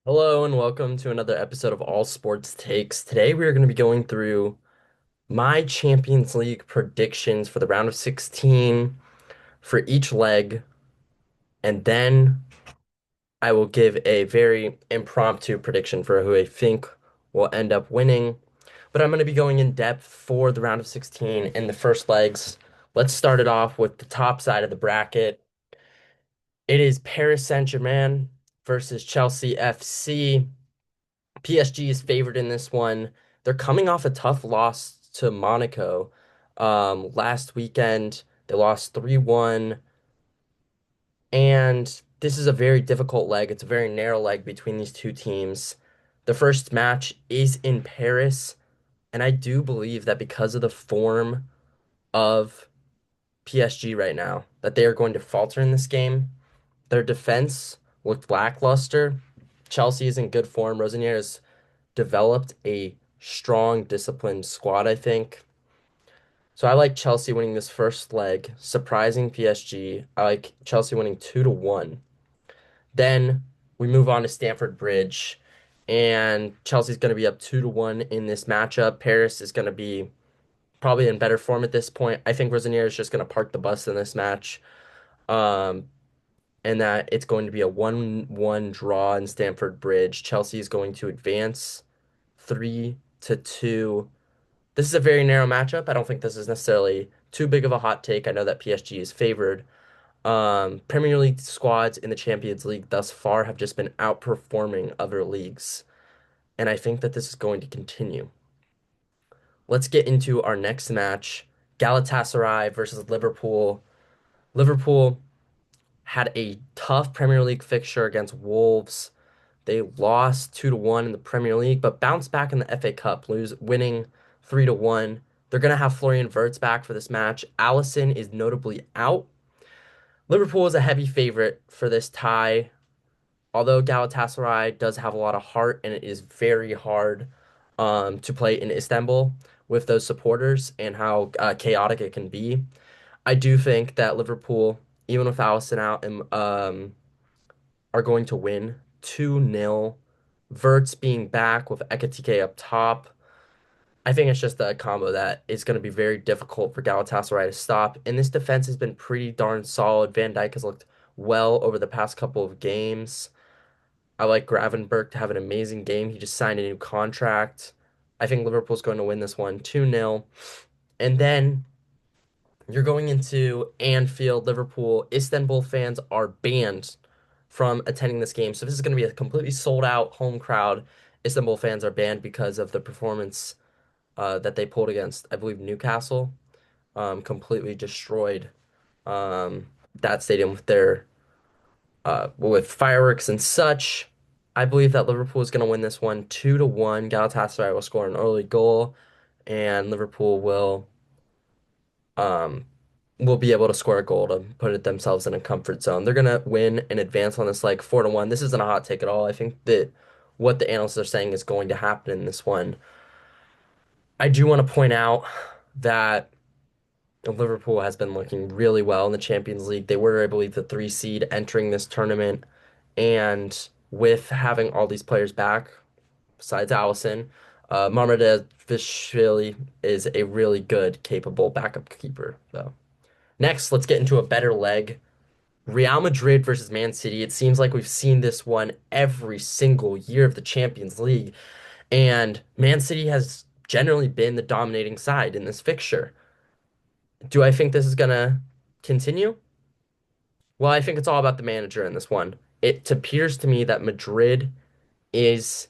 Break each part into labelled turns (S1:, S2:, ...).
S1: Hello and welcome to another episode of All Sports Takes. Today we are going to be going through my Champions League predictions for the round of 16 for each leg, and then I will give a very impromptu prediction for who I think will end up winning. But I'm going to be going in depth for the round of 16 in the first legs. Let's start it off with the top side of the bracket. It is Paris Saint-Germain versus Chelsea FC. PSG is favored in this one. They're coming off a tough loss to Monaco last weekend. They lost 3-1, and this is a very difficult leg. It's a very narrow leg between these two teams. The first match is in Paris, and I do believe that because of the form of PSG right now, that they are going to falter in this game. Their defense looked lackluster. Chelsea is in good form. Rosenier has developed a strong, disciplined squad, I think. So I like Chelsea winning this first leg, surprising PSG. I like Chelsea winning 2-1. Then we move on to Stamford Bridge, and Chelsea's going to be up 2-1 in this matchup. Paris is going to be probably in better form at this point. I think Rosenier is just going to park the bus in this match. Um, and that it's going to be a 1-1 draw in Stamford Bridge. Chelsea is going to advance 3-2. This is a very narrow matchup. I don't think this is necessarily too big of a hot take. I know that PSG is favored. Premier League squads in the Champions League thus far have just been outperforming other leagues, and I think that this is going to continue. Let's get into our next match. Galatasaray versus Liverpool. Liverpool had a tough Premier League fixture against Wolves. They lost 2-1 in the Premier League, but bounced back in the FA Cup, winning 3-1. They're gonna have Florian Wirtz back for this match. Alisson is notably out. Liverpool is a heavy favorite for this tie, although Galatasaray does have a lot of heart and it is very hard to play in Istanbul with those supporters and how chaotic it can be. I do think that Liverpool, even with Alisson out, are going to win 2-0. Verts being back with Ekitike up top. I think it's just a combo that is going to be very difficult for Galatasaray to stop. And this defense has been pretty darn solid. Van Dijk has looked well over the past couple of games. I like Gravenberch to have an amazing game. He just signed a new contract. I think Liverpool's going to win this one 2-0. And then you're going into Anfield, Liverpool. Istanbul fans are banned from attending this game. So this is going to be a completely sold out home crowd. Istanbul fans are banned because of the performance that they pulled against, I believe, Newcastle. Completely destroyed that stadium with their with fireworks and such. I believe that Liverpool is going to win this one 2-1. Galatasaray will score an early goal, and Liverpool um, will be able to score a goal to put it themselves in a comfort zone. They're gonna win and advance on this like 4-1. This isn't a hot take at all. I think that what the analysts are saying is going to happen in this one. I do want to point out that Liverpool has been looking really well in the Champions League. They were, I believe, the 3 seed entering this tournament, and with having all these players back, besides Alisson, Marmadashvili is a really good, capable backup keeper. So. Next, let's get into a better leg. Real Madrid versus Man City. It seems like we've seen this one every single year of the Champions League, and Man City has generally been the dominating side in this fixture. Do I think this is gonna continue? Well, I think it's all about the manager in this one. It appears to me that Madrid is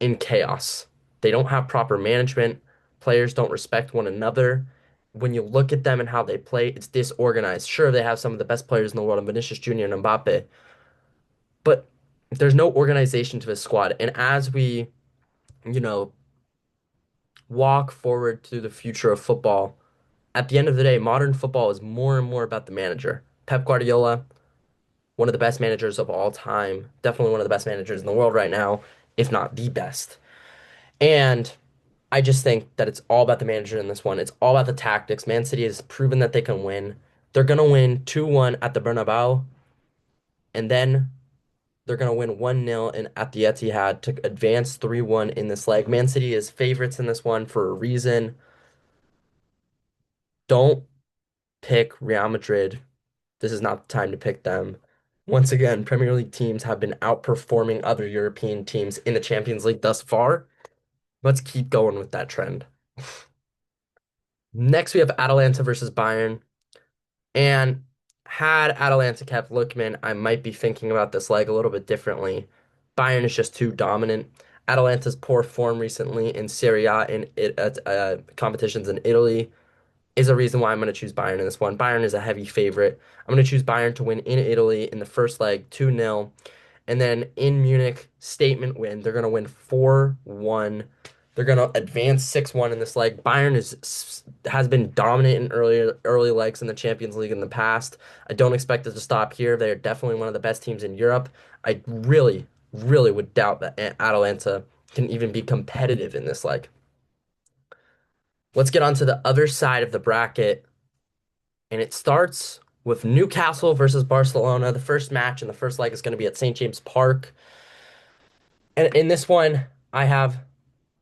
S1: in chaos. They don't have proper management. Players don't respect one another. When you look at them and how they play, it's disorganized. Sure, they have some of the best players in the world, Vinicius Jr. and Mbappe, but there's no organization to the squad. And as we, you know, walk forward to the future of football, at the end of the day, modern football is more and more about the manager. Pep Guardiola, one of the best managers of all time, definitely one of the best managers in the world right now, if not the best. And I just think that it's all about the manager in this one. It's all about the tactics. Man City has proven that they can win. They're going to win 2-1 at the Bernabeu, and then They're going to win 1-0 in at the Etihad to advance 3-1 in this leg. Man City is favorites in this one for a reason. Don't pick Real Madrid. This is not the time to pick them. Once again, Premier League teams have been outperforming other European teams in the Champions League thus far. Let's keep going with that trend. Next, we have Atalanta versus Bayern. And had Atalanta kept Lookman, I might be thinking about this leg a little bit differently. Bayern is just too dominant. Atalanta's poor form recently in Serie A and competitions in Italy is a reason why I'm going to choose Bayern in this one. Bayern is a heavy favorite. I'm going to choose Bayern to win in Italy in the first leg 2-0. And then in Munich, statement win. They're going to win 4-1. They're going to advance 6-1 in this leg. Bayern has been dominant in early legs in the Champions League in the past. I don't expect it to stop here. They are definitely one of the best teams in Europe. I really, really would doubt that Atalanta can even be competitive in this leg. Let's get on to the other side of the bracket, and it starts with Newcastle versus Barcelona. The first match in the first leg is going to be at St. James Park. And in this one, I have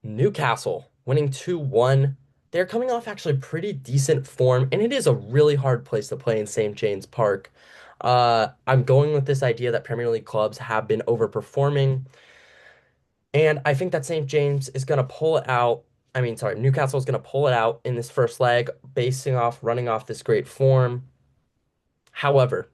S1: Newcastle winning 2-1. They're coming off actually pretty decent form, and it is a really hard place to play in St. James Park. I'm going with this idea that Premier League clubs have been overperforming, and I think that St. James is going to pull it out. I mean, sorry, Newcastle is going to pull it out in this first leg, running off this great form. However,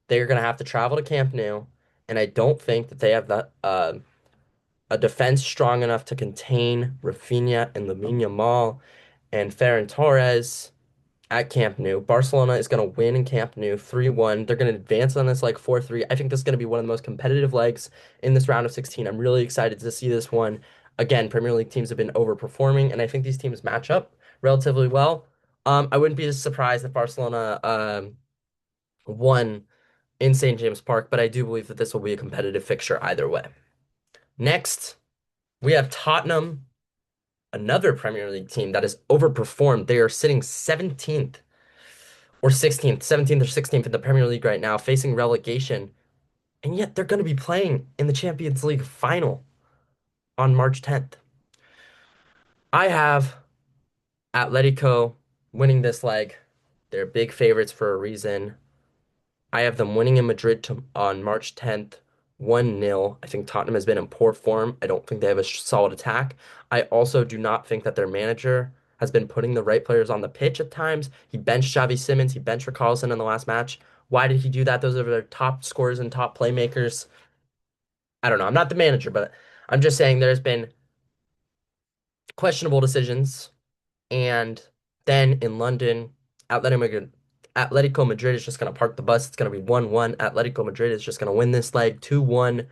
S1: they're going to have to travel to Camp Nou, and I don't think that they have a defense strong enough to contain Rafinha and Lamine Yamal and Ferran Torres at Camp Nou. Barcelona is going to win in Camp Nou 3-1. They're going to advance on this like 4-3. I think this is going to be one of the most competitive legs in this round of 16. I'm really excited to see this one. Again, Premier League teams have been overperforming, and I think these teams match up relatively well. I wouldn't be surprised if Barcelona won in St. James Park, but I do believe that this will be a competitive fixture either way. Next, we have Tottenham, another Premier League team that has overperformed. They are sitting 17th or 16th, 17th or 16th in the Premier League right now, facing relegation. And yet they're going to be playing in the Champions League final on March 10th. I have Atletico winning this leg. They're big favorites for a reason. I have them winning in Madrid on March 10th, 1-0. I think Tottenham has been in poor form. I don't think they have a solid attack. I also do not think that their manager has been putting the right players on the pitch at times. He benched Xavi Simons, he benched Richarlison in the last match. Why did he do that? Those are their top scorers and top playmakers. I don't know. I'm not the manager, but I'm just saying there's been questionable decisions. And then in London, Atletico Madrid, Atletico Madrid is just going to park the bus. It's going to be 1-1. Atletico Madrid is just going to win this leg 2-1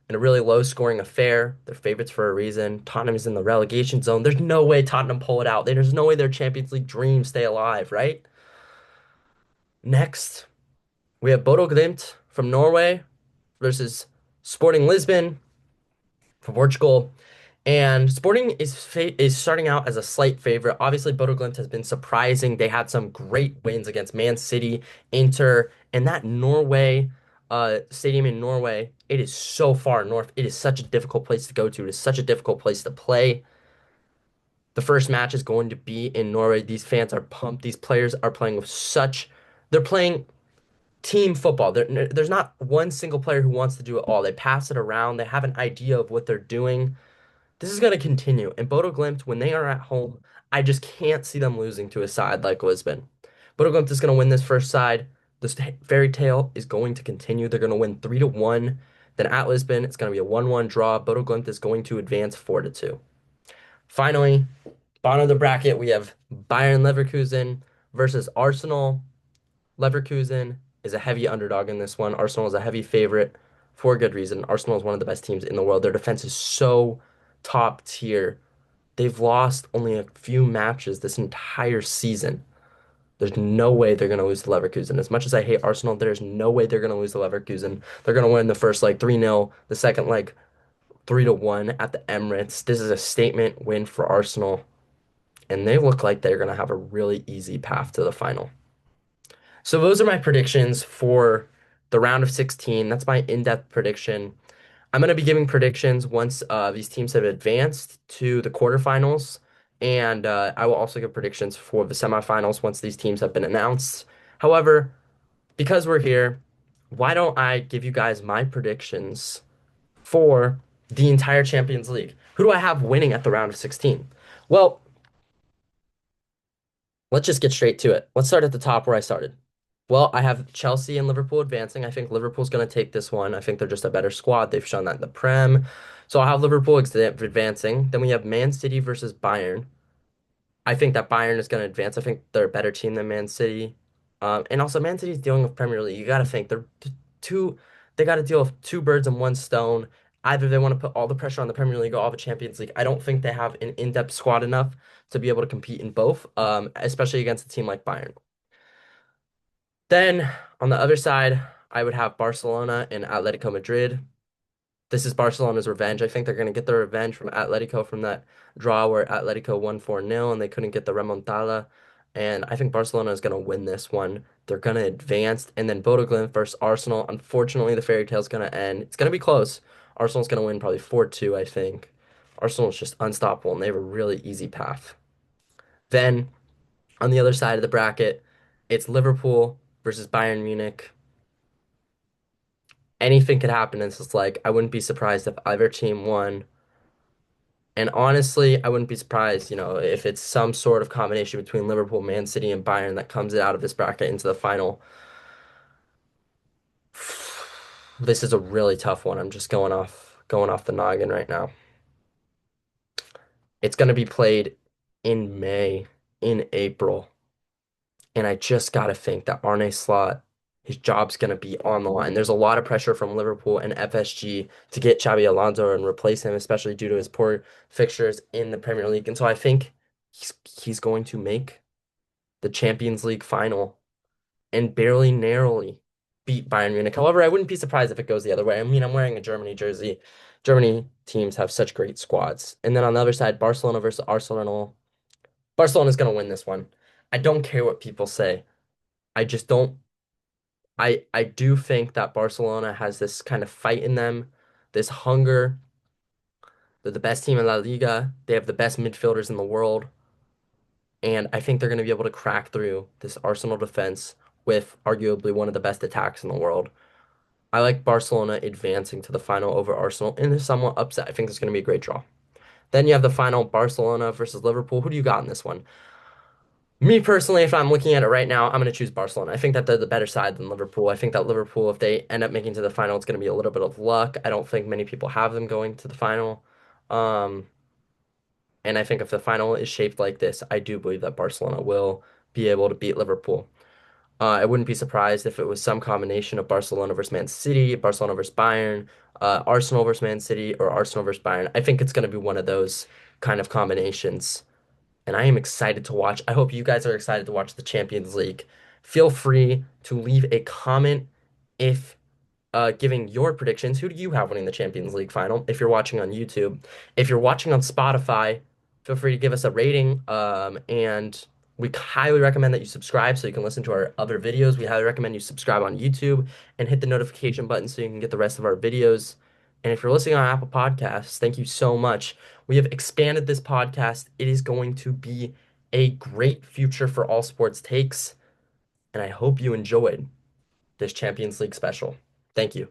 S1: in a really low scoring affair. They're favorites for a reason. Tottenham is in the relegation zone. There's no way Tottenham pull it out. There's no way their Champions League dreams stay alive, right? Next, we have Bodo Glimt from Norway versus Sporting Lisbon from Portugal. And Sporting is starting out as a slight favorite. Obviously, Bodo Glimt has been surprising. They had some great wins against Man City, Inter, and that Norway stadium in Norway. It is so far north. It is such a difficult place to go to. It is such a difficult place to play. The first match is going to be in Norway. These fans are pumped. These players are playing with such. They're playing team football. There's not one single player who wants to do it all. They pass it around. They have an idea of what they're doing. This is going to continue. And Bodo Glimt, when they are at home, I just can't see them losing to a side like Lisbon. Bodo Glimt is going to win this first side. This fairy tale is going to continue. They're going to win 3-1. Then at Lisbon, it's going to be a 1-1 draw. Bodo Glimt is going to advance 4-2. Finally, bottom of the bracket, we have Bayern Leverkusen versus Arsenal. Leverkusen is a heavy underdog in this one. Arsenal is a heavy favorite for a good reason. Arsenal is one of the best teams in the world. Their defense is so top tier. They've lost only a few matches this entire season. There's no way they're going to lose to Leverkusen. As much as I hate Arsenal, there's no way they're going to lose to Leverkusen. They're going to win the first leg 3-0, the second leg 3-1 at the Emirates. This is a statement win for Arsenal, and they look like they're going to have a really easy path to the final. So those are my predictions for the round of 16. That's my in-depth prediction. I'm going to be giving predictions once these teams have advanced to the quarterfinals, and I will also give predictions for the semifinals once these teams have been announced. However, because we're here, why don't I give you guys my predictions for the entire Champions League? Who do I have winning at the round of 16? Well, let's just get straight to it. Let's start at the top where I started. Well, I have Chelsea and Liverpool advancing. I think Liverpool's going to take this one. I think they're just a better squad. They've shown that in the Prem. So I'll have Liverpool advancing. Then we have Man City versus Bayern. I think that Bayern is going to advance. I think they're a better team than Man City. And also, Man City's dealing with Premier League. You got to think they're two. They got to deal with two birds in one stone. Either they want to put all the pressure on the Premier League or all the Champions League. I don't think they have an in-depth squad enough to be able to compete in both, especially against a team like Bayern. Then on the other side, I would have Barcelona and Atletico Madrid. This is Barcelona's revenge. I think they're going to get their revenge from Atletico from that draw where Atletico won 4-0 and they couldn't get the remontada. And I think Barcelona is going to win this one. They're going to advance. And then Bodo Glimt versus Arsenal. Unfortunately, the fairy tale's going to end. It's going to be close. Arsenal's going to win probably 4-2, I think. Arsenal is just unstoppable and they have a really easy path. Then on the other side of the bracket, it's Liverpool versus Bayern Munich. Anything could happen. It's just like I wouldn't be surprised if either team won. And honestly, I wouldn't be surprised, if it's some sort of combination between Liverpool, Man City, and Bayern that comes out of this bracket into the final. This is a really tough one. I'm just going off the noggin right now. It's going to be played in May, in April. And I just got to think that Arne Slot, his job's going to be on the line. There's a lot of pressure from Liverpool and FSG to get Xabi Alonso and replace him, especially due to his poor fixtures in the Premier League. And so I think he's going to make the Champions League final and barely narrowly beat Bayern Munich. However, I wouldn't be surprised if it goes the other way. I mean, I'm wearing a Germany jersey. Germany teams have such great squads. And then on the other side, Barcelona versus Arsenal. Barcelona's going to win this one. I don't care what people say. I just don't I do think that Barcelona has this kind of fight in them, this hunger. They're the best team in La Liga. They have the best midfielders in the world, and I think they're going to be able to crack through this Arsenal defense with arguably one of the best attacks in the world. I like Barcelona advancing to the final over Arsenal in a somewhat upset. I think it's going to be a great draw. Then you have the final Barcelona versus Liverpool. Who do you got in this one? Me personally, if I'm looking at it right now, I'm going to choose Barcelona. I think that they're the better side than Liverpool. I think that Liverpool, if they end up making to the final, it's going to be a little bit of luck. I don't think many people have them going to the final. Um, and I think if the final is shaped like this, I do believe that Barcelona will be able to beat Liverpool. I wouldn't be surprised if it was some combination of Barcelona versus Man City, Barcelona versus Bayern, Arsenal versus Man City, or Arsenal versus Bayern. I think it's going to be one of those kind of combinations and I am excited to watch. I hope you guys are excited to watch the Champions League. Feel free to leave a comment if giving your predictions. Who do you have winning the Champions League final? If you're watching on YouTube, if you're watching on Spotify, feel free to give us a rating. And we highly recommend that you subscribe so you can listen to our other videos. We highly recommend you subscribe on YouTube and hit the notification button so you can get the rest of our videos. And if you're listening on Apple Podcasts, thank you so much. We have expanded this podcast. It is going to be a great future for All Sports Takes, and I hope you enjoyed this Champions League special. Thank you.